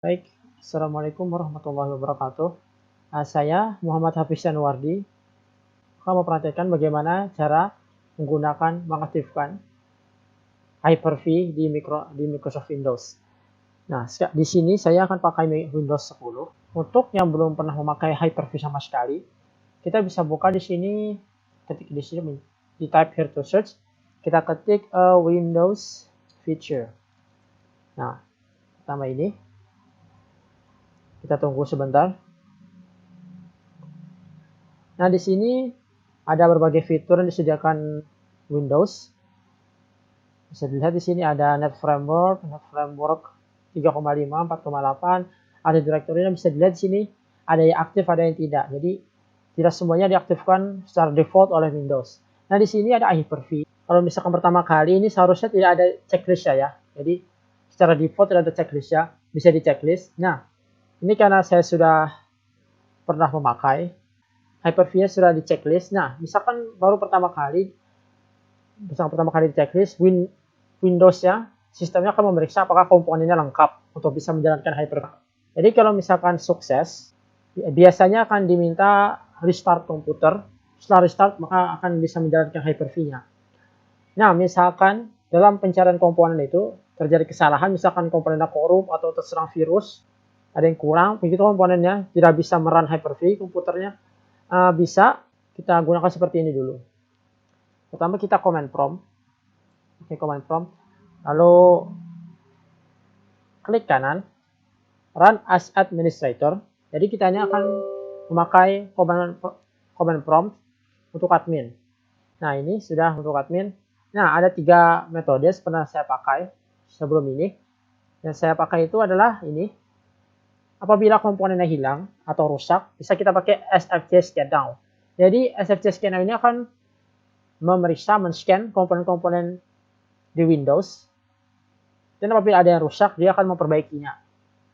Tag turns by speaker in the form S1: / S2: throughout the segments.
S1: Baik, Assalamualaikum warahmatullahi wabarakatuh. Saya Muhammad Hafiz Yanwardi. Akan memperhatikan bagaimana cara mengaktifkan Hyper-V di Microsoft Windows. Nah, di sini saya akan pakai Windows 10. Untuk yang belum pernah memakai Hyper-V sama sekali, kita bisa buka di sini, ketik di sini, di type here to search, kita ketik Windows Feature. Nah, pertama ini, kita tunggu sebentar. Nah, di sini ada berbagai fitur yang disediakan Windows. Bisa dilihat di sini ada Net Framework 3,5, 4,8, ada direktorinya bisa dilihat di sini, ada yang aktif, ada yang tidak. Jadi tidak semuanya diaktifkan secara default oleh Windows. Nah, di sini ada Hyper-V. Kalau misalkan pertama kali ini seharusnya tidak ada checklist ya. Jadi secara default tidak ada checklist ya, bisa di checklist. Nah, ini karena saya sudah pernah memakai Hyper-V sudah di checklist. Nah, misalkan baru pertama kali di checklist, Windows ya, sistemnya akan memeriksa apakah komponennya lengkap untuk bisa menjalankan Hyper-V. Jadi kalau misalkan sukses, biasanya akan diminta restart komputer. Setelah restart, maka akan bisa menjalankan Hyper-V-nya. Nah, misalkan dalam pencarian komponen itu terjadi kesalahan, misalkan komponennya korup atau terserang virus, ada yang kurang, begitu komponennya tidak bisa merun Hyper-V komputernya, bisa kita gunakan seperti ini dulu. Pertama kita command prompt. Oke, command prompt. Lalu klik kanan, run as administrator. Jadi kita hanya akan memakai command prompt untuk admin. Nah, ini sudah untuk admin. Nah, ada 3 metode yang pernah saya pakai sebelum ini. Yang saya pakai itu adalah ini. Apabila komponennya hilang atau rusak, bisa kita pakai SFC scan down. Jadi SFC scan down ini akan memeriksa, men-scan komponen-komponen di Windows. Dan apabila ada yang rusak, dia akan memperbaikinya.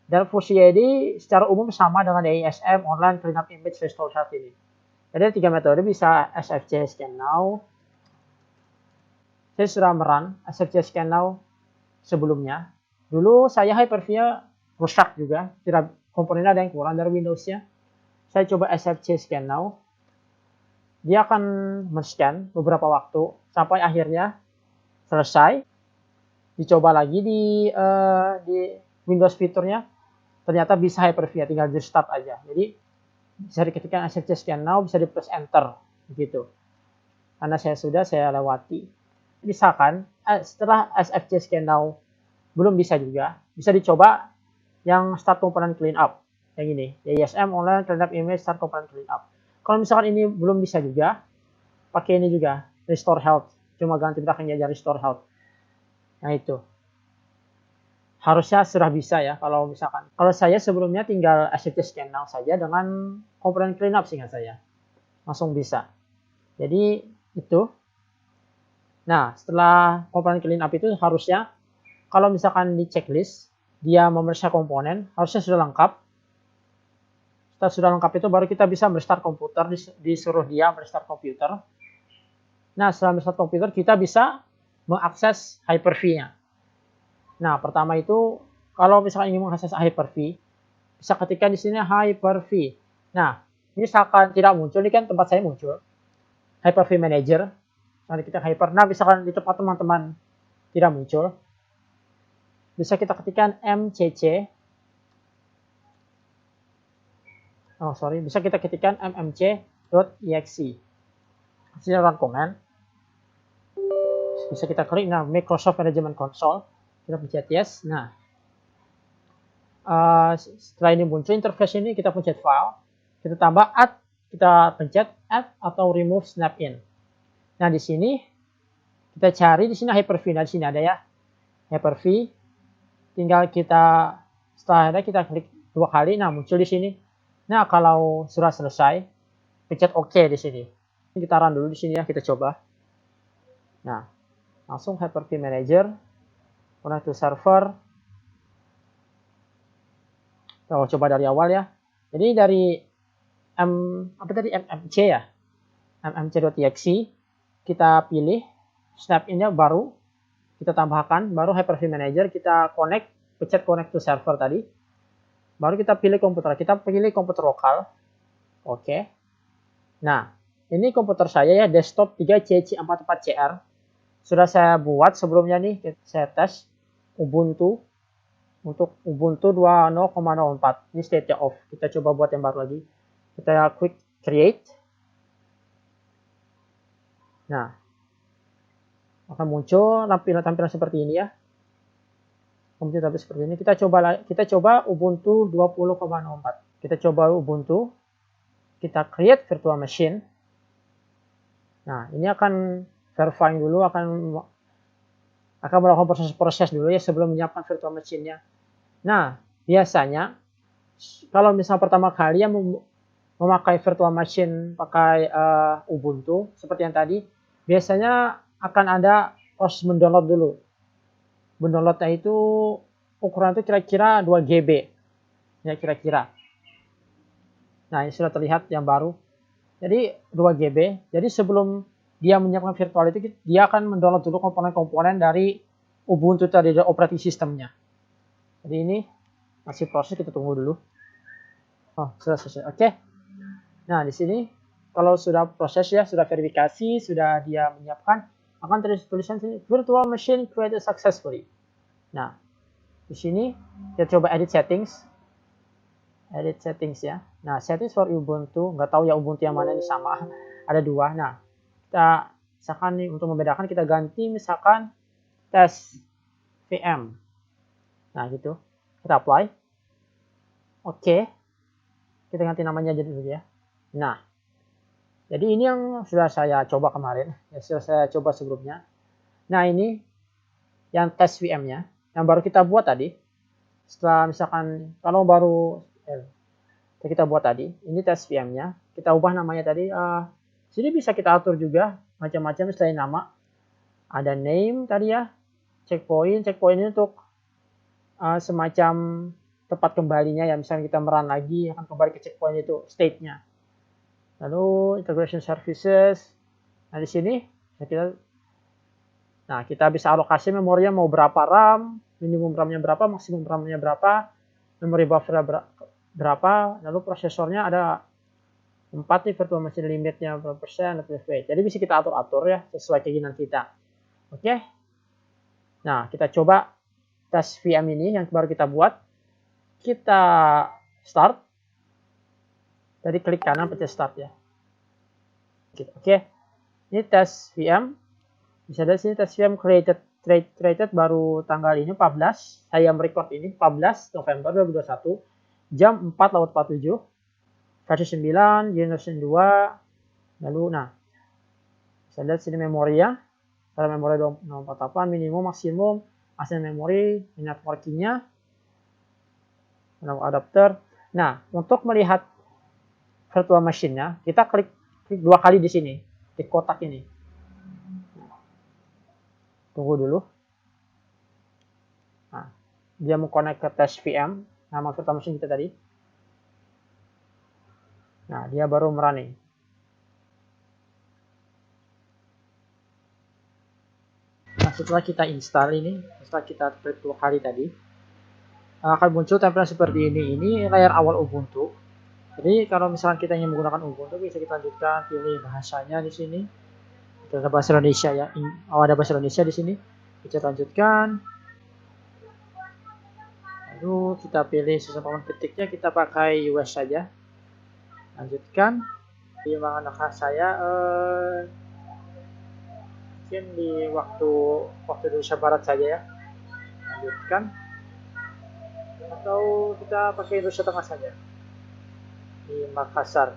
S1: Dan fungsinya ini secara umum sama dengan AISM, Online Cleanup Image Restore saat ini. Jadi ada 3 metode, bisa SFC scan now. Saya sudah merun SFC scan now sebelumnya. Dulu saya Hyper-V-nya rusak juga, tidak komponennya ada yang kurang dari Windows-nya. Saya coba SFC scan now. Dia akan men-scan beberapa waktu sampai akhirnya selesai. Dicoba lagi di Windows fiturnya, ternyata bisa Hyper-V, tinggal di start aja. Jadi bisa diketikkan SFC scan now, bisa di press enter begitu. Karena saya lewati. Misalkan setelah SFC scan now belum bisa juga, bisa dicoba yang start component cleanup yang ini, ISM online cleanup image start component cleanup. Kalau misalkan ini belum bisa juga, pakai ini juga, restore health, cuma ganti belakangnya aja restore health. Nah, itu harusnya sudah bisa ya. Kalau misalkan, kalau saya sebelumnya tinggal SFC scan now saja dengan komponen cleanup sehingga saya langsung bisa. Jadi itu. Nah, setelah komponen cleanup itu harusnya kalau misalkan di checklist dia memeriksa komponen, harusnya sudah lengkap. Setelah sudah lengkap itu baru kita bisa merestart komputer, disuruh dia merestart komputer. Nah, setelah merestart komputer kita bisa mengakses Hyper-V-nya. Nah, pertama itu kalau misalkan ingin mengakses Hyper-V, bisa ketikkan di sini Hyper-V. Nah, misalkan tidak muncul, ini kan tempat saya muncul. Hyper-V Manager. Nanti kita Hyper. Nah, misalkan di tempat teman-teman tidak muncul, bisa kita ketikkan mcc. Bisa kita ketikkan mmc.exe. Hasilnya run command. Bisa kita klik, nah Microsoft Management Console. Kita pencet yes. Nah, setelah ini muncul interface ini, kita pencet file. Kita tambah add, kita pencet add atau remove snap-in. Nah, di sini kita cari di sini Hyper-V. Nah, di sini ada ya Hyper-V. Tinggal kita setelah ada kita klik 2 kali, nah muncul di sini. Nah, kalau sudah selesai, pencet OK di sini. Kita run dulu di sini ya, kita coba. Nah, langsung Hyper-V Manager, connect to server. Kita coba dari awal ya. Jadi dari mmc ya, mmc.exe, kita pilih snap-in-nya baru, kita tambahkan, baru Hyper-V Manager, kita pencet connect to server tadi. baru kita pilih komputer. Kita pilih komputer lokal. Oke. Nah, ini komputer saya ya, desktop 3CC44CR. Sudah saya buat sebelumnya nih, saya tes Ubuntu. Untuk Ubuntu 20.04. Ini state-nya off. Kita coba buat yang baru lagi. Kita klik create. Nah, akan muncul tampilan seperti ini ya. Muncul tampilan seperti ini. Kita coba Ubuntu 20.04. Kita coba Ubuntu. Kita create virtual machine. Nah, ini akan verifying dulu, akan melakukan proses-proses dulu ya sebelum menyiapkan virtual machine-nya. Nah, biasanya kalau misalnya pertama kali yang memakai virtual machine pakai Ubuntu seperti yang tadi, biasanya akan ada proses mendownload dulu. Mendownloadnya itu ukuran itu kira-kira 2 GB. Ya kira-kira. Nah, ini sudah terlihat yang baru. Jadi 2 GB. Jadi sebelum dia menyiapkan virtual itu, dia akan mendownload dulu komponen-komponen dari Ubuntu tadi, dari operating sistemnya. Jadi ini masih proses, kita tunggu dulu. Oh, sudah selesai. Oke. Nah, di sini kalau sudah proses ya, sudah verifikasi, sudah dia menyiapkan, akan terlihat tulisan sini virtual machine created successfully. Nah, di sini kita coba edit settings. Edit settings ya. Nah, settings for Ubuntu, nggak tahu ya Ubuntu yang mana ini, sama ada 2. Nah, kita misalkan nih untuk membedakan, kita ganti misalkan test VM. Nah, gitu. Kita apply. Oke. Kita ganti namanya aja dulu ya. Nah, jadi ini yang sudah saya coba kemarin, ya sudah saya coba sebelumnya. Nah, ini yang tes VM-nya, yang baru kita buat tadi. Setelah misalkan kalau baru kita buat tadi, ini tes VM-nya, kita ubah namanya tadi. Sini bisa kita atur juga macam-macam selain nama. Ada name tadi ya, checkpoint ini untuk semacam tempat kembalinya ya, misalnya kita merun lagi akan kembali ke checkpoint itu state-nya. Lalu integration services. Nah, di sini kita bisa alokasi memorinya mau berapa RAM, minimum RAM-nya berapa, maksimum RAM-nya berapa, memori buffer berapa, lalu prosesornya ada 4 nih, virtual machine limitnya berapa persen, jadi bisa kita atur-atur ya sesuai keinginan kita. Oke. Nah, kita coba tes VM ini yang baru kita buat. Kita start. Jadi klik kanan pencet start ya. Oke. Ini tes VM. Bisa dari sini tes VM created baru tanggal ini 14. Saya merecord ini 14 November 2021 jam 4:47. Versi 9, generation 2. Lalu nah. Bisa lihat sini memori ya. Kalau memori 248 minimum, maksimum, asal memori, networking-nya, adapter. Nah, untuk melihat virtual machine-nya, kita klik 2 kali di sini, di kotak ini. Tunggu dulu. Nah, dia mau connect ke test VM, nama virtual machine kita tadi. Nah, dia baru merunning. Nah, setelah kita install ini, setelah kita klik 2 kali tadi, akan muncul tampilan seperti ini. Ini layar awal Ubuntu. Jadi kalau misalnya kita ingin menggunakan Ubuntu, bisa kita lanjutkan, pilih bahasanya di sini. Ada bahasa Indonesia ya. Ada bahasa Indonesia di sini. Kita lanjutkan. Lalu kita pilih sistem paman ketiknya, kita pakai US saja. Lanjutkan. Di mana saya mungkin di waktu Indonesia Barat saja ya. Lanjutkan. Atau kita pakai Indonesia Tengah saja. Di Makassar.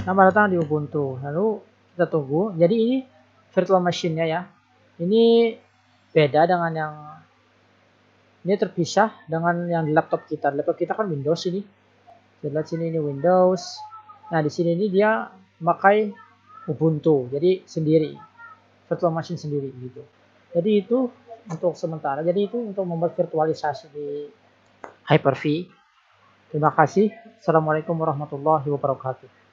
S1: Selamat datang di Ubuntu. Lalu kita tunggu. Jadi ini virtual machine-nya ya. Ini beda dengan yang ini, terpisah dengan yang di laptop kita. Di laptop kita kan Windows ini. Kita lihat sini ini Windows. Nah, di sini ini dia memakai Ubuntu. Jadi sendiri. Virtual machine sendiri gitu. Jadi itu untuk sementara. Jadi itu untuk membuat virtualisasi di Hyper-V. Terima kasih. Assalamualaikum warahmatullahi wabarakatuh.